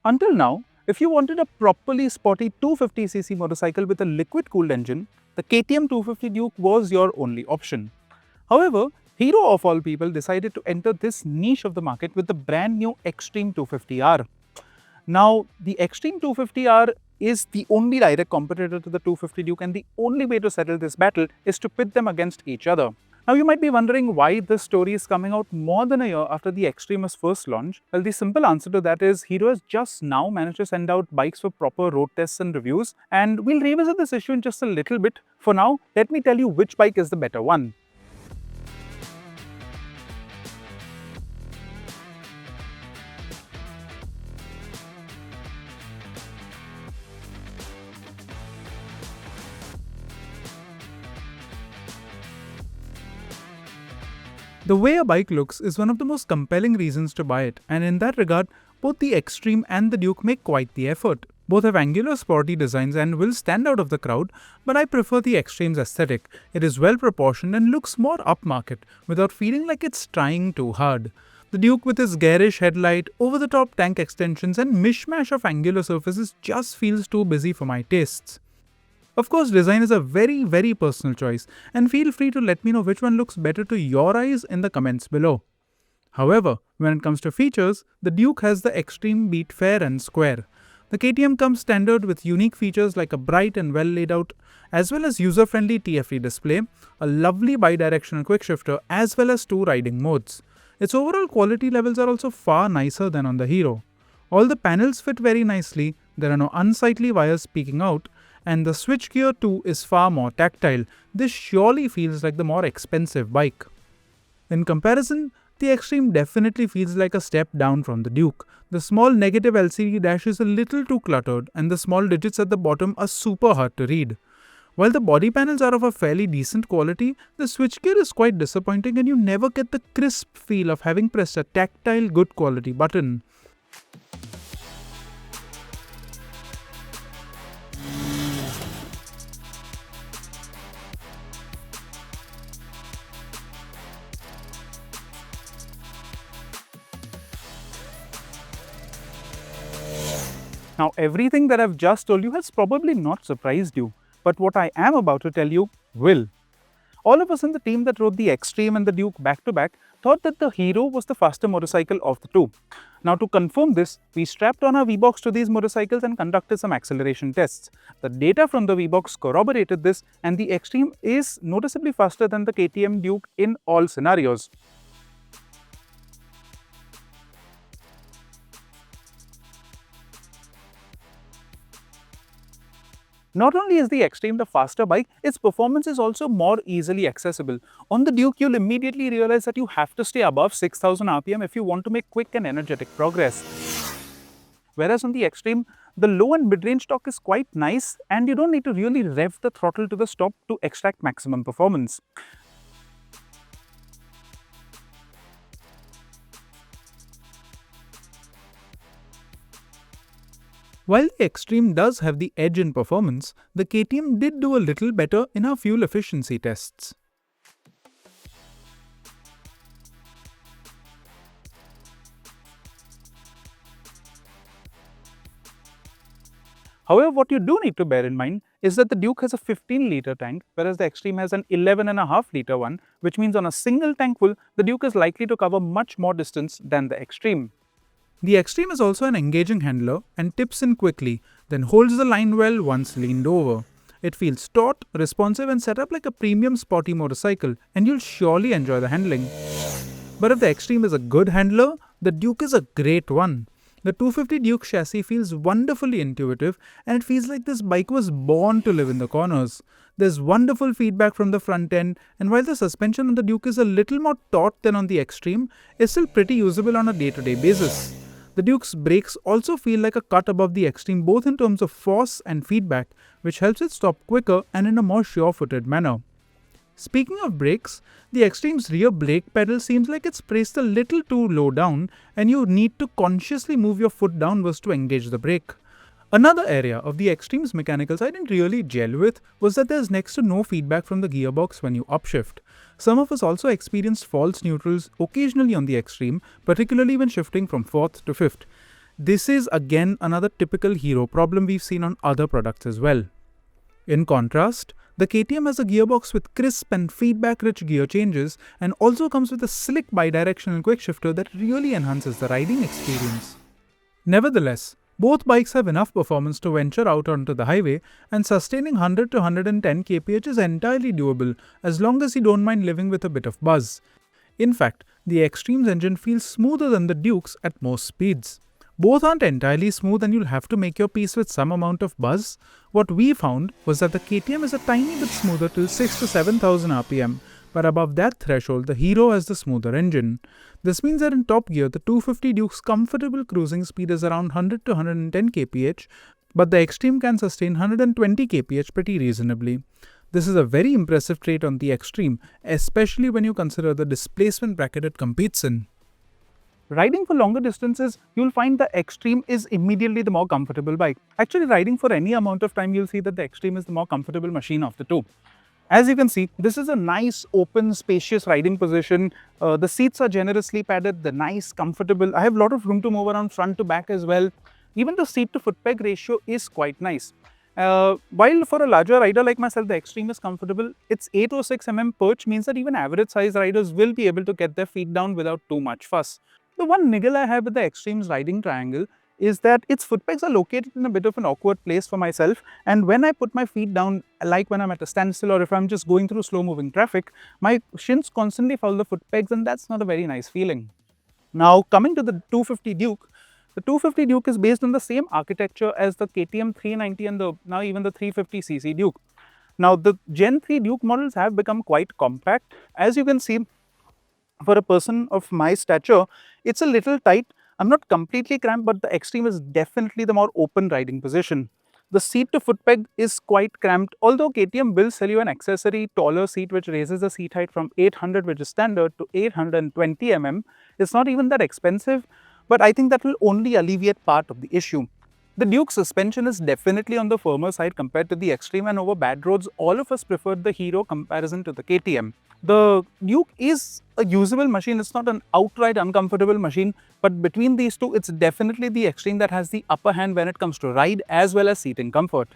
Until now, if you wanted a properly sporty 250cc motorcycle with a liquid-cooled engine, the KTM 250 Duke was your only option. However, Hero of all people decided to enter this niche of the market with the brand new Xtreme 250R. Now, the Xtreme 250R is the only direct competitor to the 250 Duke, and the only way to settle this battle is to pit them against each other. Now, you might be wondering why this story is coming out more than a year after the Xtreme was first launched. Well, the simple answer to that is Hero has just now managed to send out bikes for proper road tests and reviews, and we'll revisit this issue in just a little bit. For now, let me tell you which bike is the better one. The way a bike looks is one of the most compelling reasons to buy it, and in that regard, both the Xtreme and the Duke make quite the effort. Both have angular sporty designs and will stand out of the crowd, but I prefer the Xtreme's aesthetic. It is well proportioned and looks more upmarket, without feeling like it's trying too hard. The Duke with its garish headlight, over-the-top tank extensions and mishmash of angular surfaces just feels too busy for my tastes. Of course, design is a very personal choice, and feel free to let me know which one looks better to your eyes in the comments below. However, when it comes to features, the Duke has the Xtreme beat fair and square. The KTM comes standard with unique features like a bright and well laid out, as well as user-friendly TFT display, a lovely bi-directional quickshifter, as well as 2 riding modes. Its overall quality levels are also far nicer than on the Hero. All the panels fit very nicely, there are no unsightly wires peeking out, and the switchgear too is far more tactile. This surely feels like the more expensive bike. In comparison, the Xtreme definitely feels like a step down from the Duke. The small negative LCD dash is a little too cluttered, and the small digits at the bottom are super hard to read. While the body panels are of a fairly decent quality, the switchgear is quite disappointing and you never get the crisp feel of having pressed a tactile good quality button. Now, everything that I've just told you has probably not surprised you, but what I am about to tell you will. All of us in the team that rode the Xtreme and the Duke back to back thought that the Hero was the faster motorcycle of the two. Now, to confirm this, we strapped on our V-Box to these motorcycles and conducted some acceleration tests. The data from the V-Box corroborated this, and the Xtreme is noticeably faster than the KTM Duke in all scenarios. Not only is the Xtreme the faster bike, its performance is also more easily accessible. On the Duke, you'll immediately realize that you have to stay above 6000 RPM if you want to make quick and energetic progress. Whereas on the Xtreme, the low and mid-range torque is quite nice and you don't need to really rev the throttle to the stop to extract maximum performance. While the Xtreme does have the edge in performance, the KTM did do a little better in our fuel efficiency tests. However, what you do need to bear in mind is that the Duke has a 15-litre tank, whereas the Xtreme has an 11.5-litre one, which means on a single tank full, the Duke is likely to cover much more distance than the Xtreme. The Xtreme is also an engaging handler and tips in quickly, then holds the line well once leaned over. It feels taut, responsive and set up like a premium sporty motorcycle, and you'll surely enjoy the handling. But if the Xtreme is a good handler, the Duke is a great one. The 250 Duke chassis feels wonderfully intuitive, and it feels like this bike was born to live in the corners. There's wonderful feedback from the front end, and while the suspension on the Duke is a little more taut than on the Xtreme, it's still pretty usable on a day-to-day basis. The Duke's brakes also feel like a cut above the Xtreme both in terms of force and feedback, which helps it stop quicker and in a more sure-footed manner. Speaking of brakes, the Xtreme's rear brake pedal seems like it's placed a little too low down and you need to consciously move your foot downwards to engage the brake. Another area of the Xtreme's mechanicals I didn't really gel with was that there's next to no feedback from the gearbox when you upshift. Some of us also experienced false neutrals occasionally on the Xtreme, particularly when shifting from 4th to 5th. This is again another typical Hero problem we've seen on other products as well. In contrast, the KTM has a gearbox with crisp and feedback-rich gear changes and also comes with a slick bidirectional quickshifter that really enhances the riding experience. Nevertheless, both bikes have enough performance to venture out onto the highway, and sustaining 100 to 110 kph is entirely doable as long as you don't mind living with a bit of buzz. In fact, the Xtreme's engine feels smoother than the Duke's at most speeds. Both aren't entirely smooth and you'll have to make your peace with some amount of buzz. What we found was that the KTM is a tiny bit smoother till 6 to 7000 rpm, but above that threshold the Hero has the smoother engine. This means that in top gear the 250 Duke's comfortable cruising speed is around 100 to 110 kph, but the Xtreme can sustain 120 kph pretty reasonably. This is a very impressive trait on the Xtreme, especially when you consider the displacement bracket it competes in. Riding for longer distances, you'll find the Xtreme is immediately the more comfortable bike. Actually, riding for any amount of time, you'll see that the Xtreme is the more comfortable machine of the two. As you can see, this is a nice, open, spacious riding position. The seats are generously padded, they're nice, comfortable. I have a lot of room to move around front to back as well. Even the seat to foot peg ratio is quite nice. While for a larger rider like myself, the Xtreme is comfortable, its 806 mm perch means that even average size riders will be able to get their feet down without too much fuss. The one niggle I have with the Xtreme's riding triangle is that its foot pegs are located in a bit of an awkward place for myself, and when I put my feet down, like when I'm at a standstill or if I'm just going through slow moving traffic, my shins constantly follow the foot pegs, and that's not a very nice feeling. Now coming to the 250 Duke, the 250 Duke is based on the same architecture as the KTM 390 and now even the 350cc Duke. Now the Gen 3 Duke models have become quite compact. As you can see, for a person of my stature, it's a little tight. I'm not completely cramped, but the Xtreme is definitely the more open riding position. The seat to foot peg is quite cramped, although KTM will sell you an accessory taller seat which raises the seat height from 800, which is standard, to 820 mm. It's not even that expensive, but I think that will only alleviate part of the issue. The Duke suspension is definitely on the firmer side compared to the Xtreme, and over bad roads, all of us preferred the Hero comparison to the KTM. The Duke is a usable machine, it's not an outright uncomfortable machine, but between these two, it's definitely the Xtreme that has the upper hand when it comes to ride as well as seating comfort.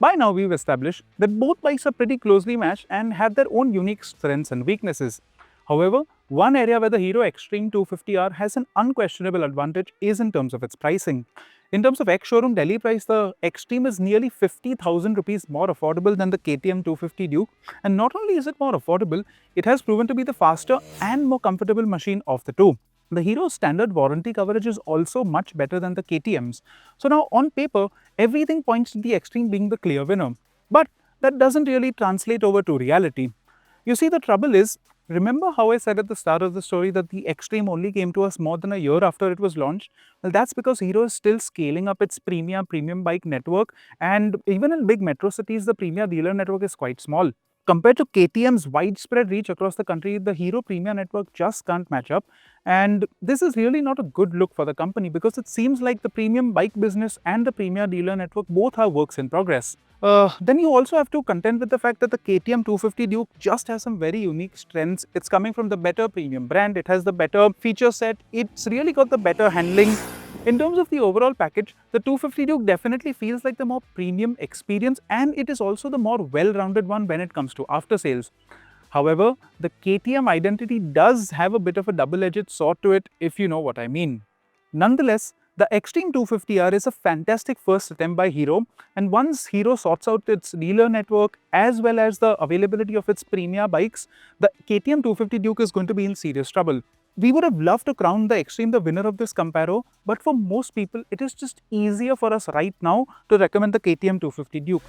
By now, we've established that both bikes are pretty closely matched and have their own unique strengths and weaknesses. However, one area where the Hero Xtreme 250R has an unquestionable advantage is in terms of its pricing. In terms of ex-showroom Delhi price, the Xtreme is nearly 50,000 rupees more affordable than the KTM 250 Duke, and not only is it more affordable, it has proven to be the faster and more comfortable machine of the two. The Hero's standard warranty coverage is also much better than the KTM's. So now on paper, everything points to the Xtreme being the clear winner. But that doesn't really translate over to reality. You see, the trouble is, remember how I said at the start of the story that the Xtreme only came to us more than a year after it was launched? Well, that's because Hero is still scaling up its premium bike network, and even in big metro cities, the premium dealer network is quite small. Compared to KTM's widespread reach across the country, the Hero Premium network just can't match up. And this is really not a good look for the company, because it seems like the premium bike business and the premium dealer network both are works in progress. Then you also have to contend with the fact that the KTM 250 Duke just has some very unique strengths. It's coming from the better premium brand, it has the better feature set, it's really got the better handling. In terms of the overall package, the 250 Duke definitely feels like the more premium experience, and it is also the more well-rounded one when it comes to after sales. However, the KTM identity does have a bit of a double-edged sword to it, if you know what I mean. Nonetheless, the Xtreme 250R is a fantastic first attempt by Hero, and once Hero sorts out its dealer network as well as the availability of its premium bikes, the KTM 250 Duke is going to be in serious trouble. We would have loved to crown the Xtreme the winner of this comparo, but for most people, it is just easier for us right now to recommend the KTM 250 Duke.